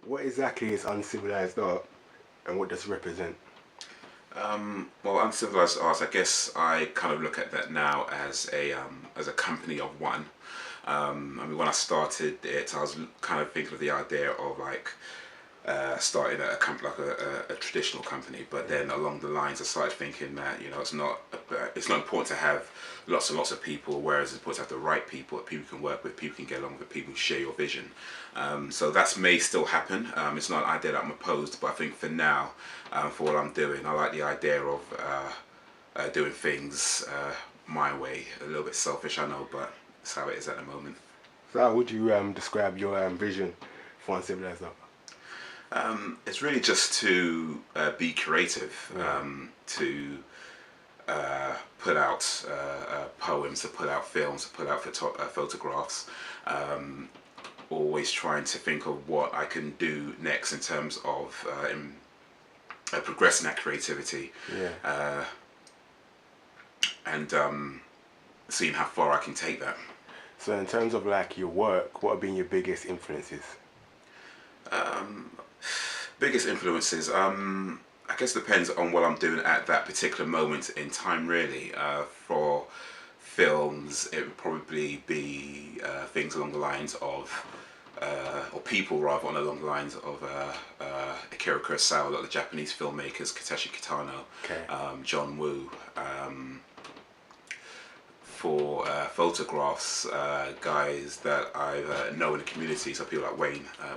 What exactly is uncivilized art and what does it represent? Well, Uncivilized Arts, I guess I kind of look at that now as a company of one. I mean, when I started it, I was kind of thinking of the idea of like starting a company like a traditional company, but Yeah. then along the lines, I started thinking that it's not important to have lots and lots of people, whereas it's important to have the right people that people can work with, people can get along with, people who share your vision. So that may still happen. It's not an idea that I'm opposed, but I think for now, for what I'm doing, I like the idea of doing things my way. A little bit selfish, I know, but it's how it is at the moment. So how would you describe your vision for uncivilized art? It's really just to be creative, Yeah. to put out poems, to put out films, to put out photographs. Always trying to think of what I can do next in terms of progressing that creativity Yeah. uh, and seeing how far I can take that. So in terms of like your work, what have been your biggest influences? Biggest influences, I guess depends on what I'm doing at that particular moment in time. Really, for films, it would probably be things along the lines of, or people rather, along the lines of Akira Kurosawa, like the Japanese filmmakers, Takeshi Kitano, Okay. John Woo. For photographs, guys that I know in the community, so people like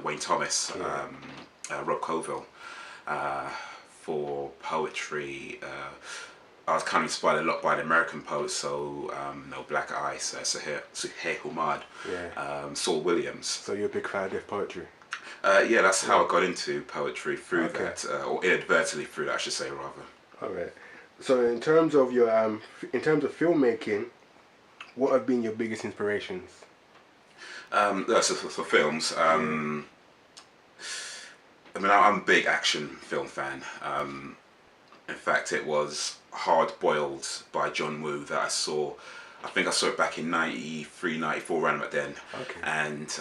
Wayne Thomas, Yeah. Rob Colville. For poetry, I was kind of inspired a lot by the American poets, so Black Ice, Suhail Humad, Yeah. Saul Williams. So you're a big fan of poetry? Yeah, that's how Yeah. I got into poetry through Okay. that, or inadvertently through that, I should say rather. All right. So in terms of your in terms of filmmaking, what have been your biggest inspirations? That's for films. Yeah. I mean, I'm a big action film fan. In fact, it was Hard Boiled by John Woo that I saw. I think I saw it back in 93, 94, around about then. Okay. And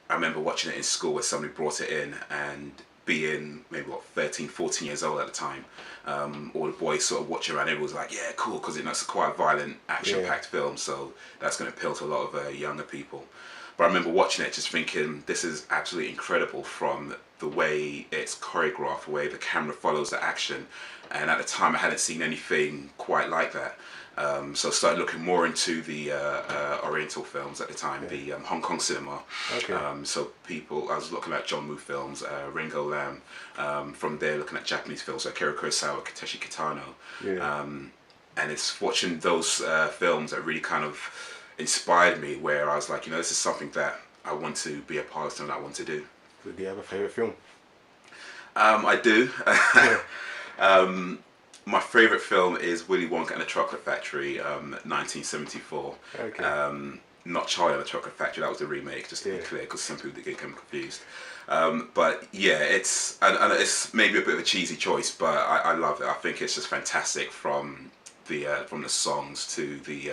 I remember watching it in school where somebody brought it in and being maybe, 13, 14 years old at the time. All the boys sort of watching around, everyone was like, yeah, cool, because it's quite a violent, Yeah. action-packed film, so that's going to appeal to a lot of younger people. But I remember watching it just thinking, this is absolutely incredible from the way it's choreographed, the way the camera follows the action. And at the time, I hadn't seen anything quite like that. So I started looking more into the Oriental films at the time, Yeah. the Hong Kong cinema. Okay. I was looking at John Woo films, Ringo Lam. From there, looking at Japanese films, like Akira Kurosawa, Takeshi Kitano. Yeah. And it's watching those films that really kind of inspired me, where I was like, this is something that I want to be a part of, something that I want to do. So do you have a favorite film? I do. Yeah. My favourite film is Willy Wonka and the Chocolate Factory, 1974. Okay. Not Charlie and the Chocolate Factory, that was the remake, just to be Yeah. clear, because some people get confused. But yeah, and it's maybe a bit of a cheesy choice, but I love it. I think it's just fantastic from the songs to the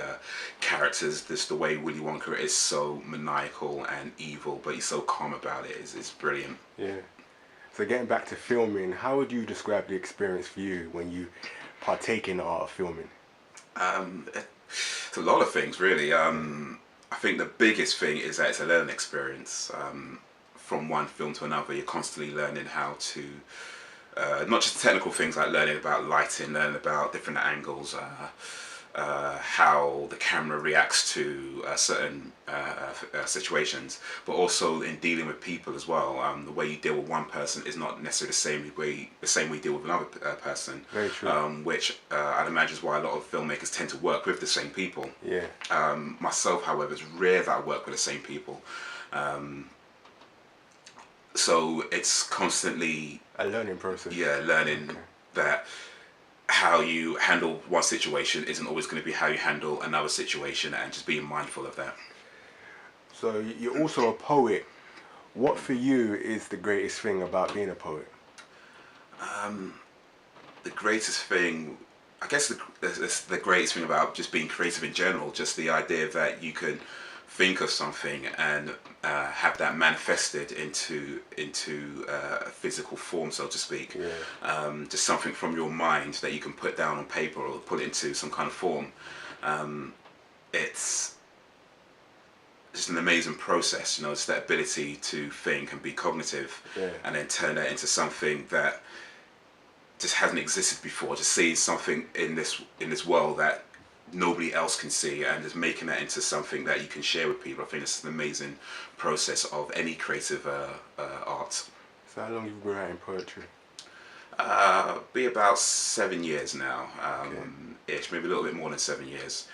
characters. Just the way Willy Wonka is so maniacal and evil, but he's so calm about it. It's brilliant. Yeah. So getting back to filming, how would you describe the experience for you when you partake in the art of filming? It's a lot of things, really. I think the biggest thing is that it's a learning experience. From one film to another, you're constantly learning how to not just technical things like learning about lighting, learning about different angles, how the camera reacts to certain situations, but also in dealing with people as well. The way you deal with one person is not necessarily the same way you deal with another person, Very true. which I'd imagine is why a lot of filmmakers tend to work with the same people. Yeah. Myself, however, it's rare that I work with the same people. So it's constantly, A learning process. yeah, learning Okay. that how you handle one situation isn't always going to be how you handle another situation, and just being mindful of that. So you're also a poet. What for you is the greatest thing about being a poet? The greatest thing, I guess, the greatest thing about just being creative in general, just the idea that you can think of something and have that manifested into a physical form, so to speak. Just something from your mind that you can put down on paper or put into some kind of form. It's just an amazing process, you know. It's that ability to think and be cognitive, and then turn that into something that just hasn't existed before. Just seeing something in this world that nobody else can see, and just making that into something that you can share with people. I think it's an amazing process of any creative art. So how long have you been writing poetry? Be about 7 years now, ish, maybe a little bit more than 7 years.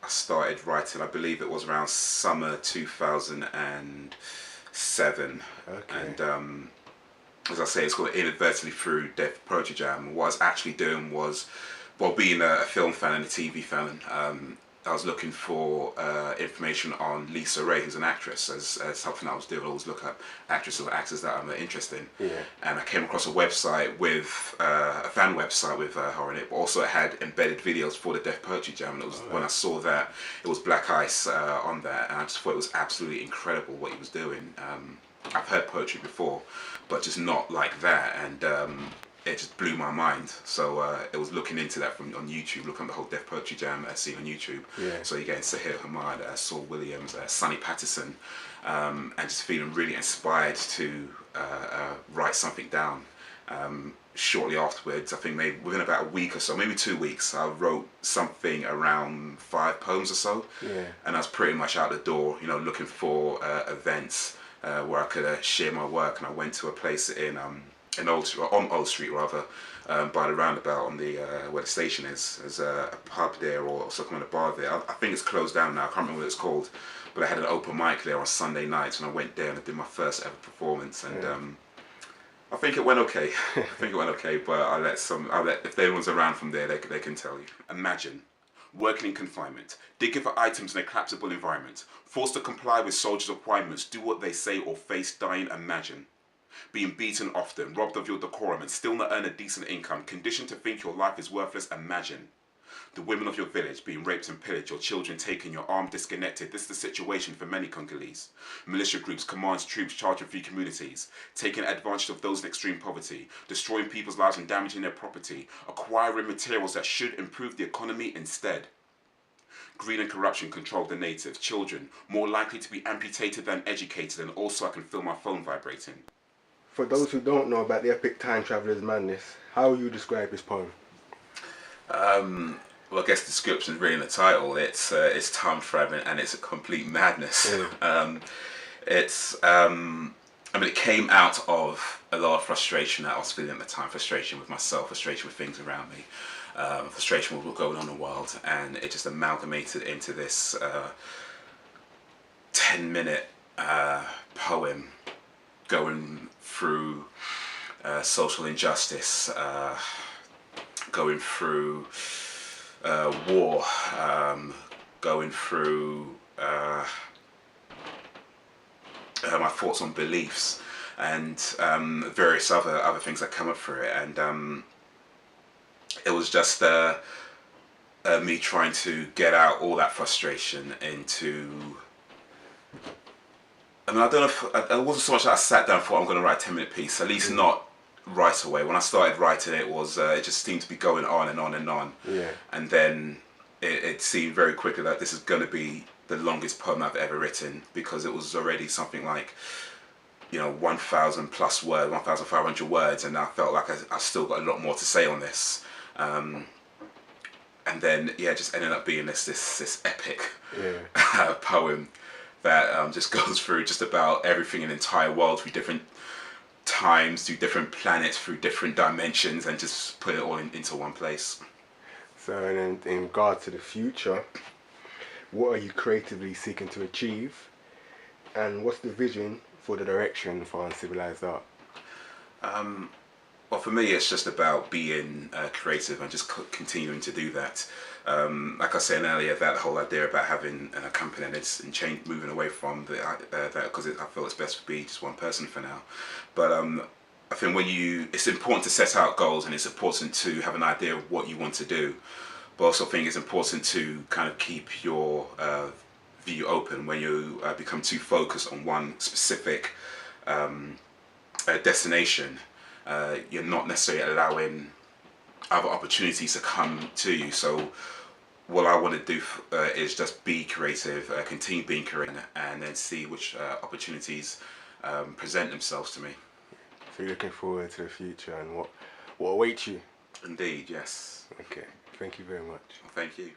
I started writing, I believe it was around summer 2007, and as I say, it's called inadvertently through Deaf Poetry Jam. What I was actually doing was, well, being a film fan and a TV fan, I was looking for information on Lisa Ray, who's an actress, as something I was doing. I always look up actresses or actors that I'm interested in. And I came across a website with a fan website with her on it, but also it had embedded videos for the Deaf Poetry Jam. And it was when I saw that, it was Black Ice on that, and I just thought it was absolutely incredible what he was doing. I've heard poetry before, but just not like that, and it just blew my mind. So it was looking into that on YouTube, looking at the whole Deaf Poetry Jam scene on YouTube. So you're getting Sahir Hamad, Saul Williams, Sonny Patterson, and just feeling really inspired to write something down. Shortly afterwards, I think maybe within about a week or so, maybe 2 weeks, I wrote something around 5 poems or so. And I was pretty much out the door, you know, looking for events where I could share my work. And I went to a place on Old Street rather, by the roundabout on the where the station is. There's a pub there, or some kind of bar there. I think it's closed down now. I can't remember what it's called, but I had an open mic there on Sunday nights, and I went there and I did my first ever performance. And I think it went okay. I think it went okay, but if anyone's around from there, they can tell you. Imagine working in confinement, digging for items in a collapsible environment, forced to comply with soldiers' requirements, do what they say or face dying. Imagine being beaten often, robbed of your decorum and still not earn a decent income, conditioned to think your life is worthless. Imagine the women of your village being raped and pillaged, your children taken, your arm disconnected. This is the situation for many Congolese. Militia groups, commands, troops charging for communities, taking advantage of those in extreme poverty, destroying people's lives and damaging their property, acquiring materials that should improve the economy instead. Greed and corruption control the natives, children more likely to be amputated than educated, and also I can feel my phone vibrating. For those who don't know about the epic time traveler's madness, how would you describe this poem? Well, I guess the description is really in the title. It's time traveling and it's a complete madness. It came out of a lot of frustration that I was feeling at the time. Frustration with myself, frustration with things around me, frustration with what's going on in the world, and it just amalgamated into this 10-minute poem going through social injustice, going through war, going through my thoughts on beliefs, and various other things that come up through it. And it was just me trying to get out all that frustration into... I mean, I don't know if... It wasn't so much that I sat down and thought I'm going to write a 10-minute piece, at least not right away. When I started writing it, it just seemed to be going on and on and on. And then it seemed very quickly that this is going to be the longest poem I've ever written, because it was already something like, 1,000 plus words, 1,500 words, and I felt like I still got a lot more to say on this. And then, just ended up being this epic poem that just goes through just about everything in the entire world, through different times, through different planets, through different dimensions, and just put it all into one place. So, and in regard to the future, what are you creatively seeking to achieve, and what's the vision for the direction for Uncivilised art? Well, for me, it's just about being creative and just continuing to do that. Like I was saying earlier, that whole idea about having a company and change, moving away from that, because I feel it's best to be just one person for now. But I think it's important to set out goals, and it's important to have an idea of what you want to do. But I also think it's important to kind of keep your view open, when you become too focused on one specific destination, you're not necessarily allowing other opportunities to come to you. So what I want to do is just be creative, continue being creative, and then see which opportunities present themselves to me. So you're looking forward to the future and what awaits you. Indeed, yes. Okay, thank you very much. Thank you.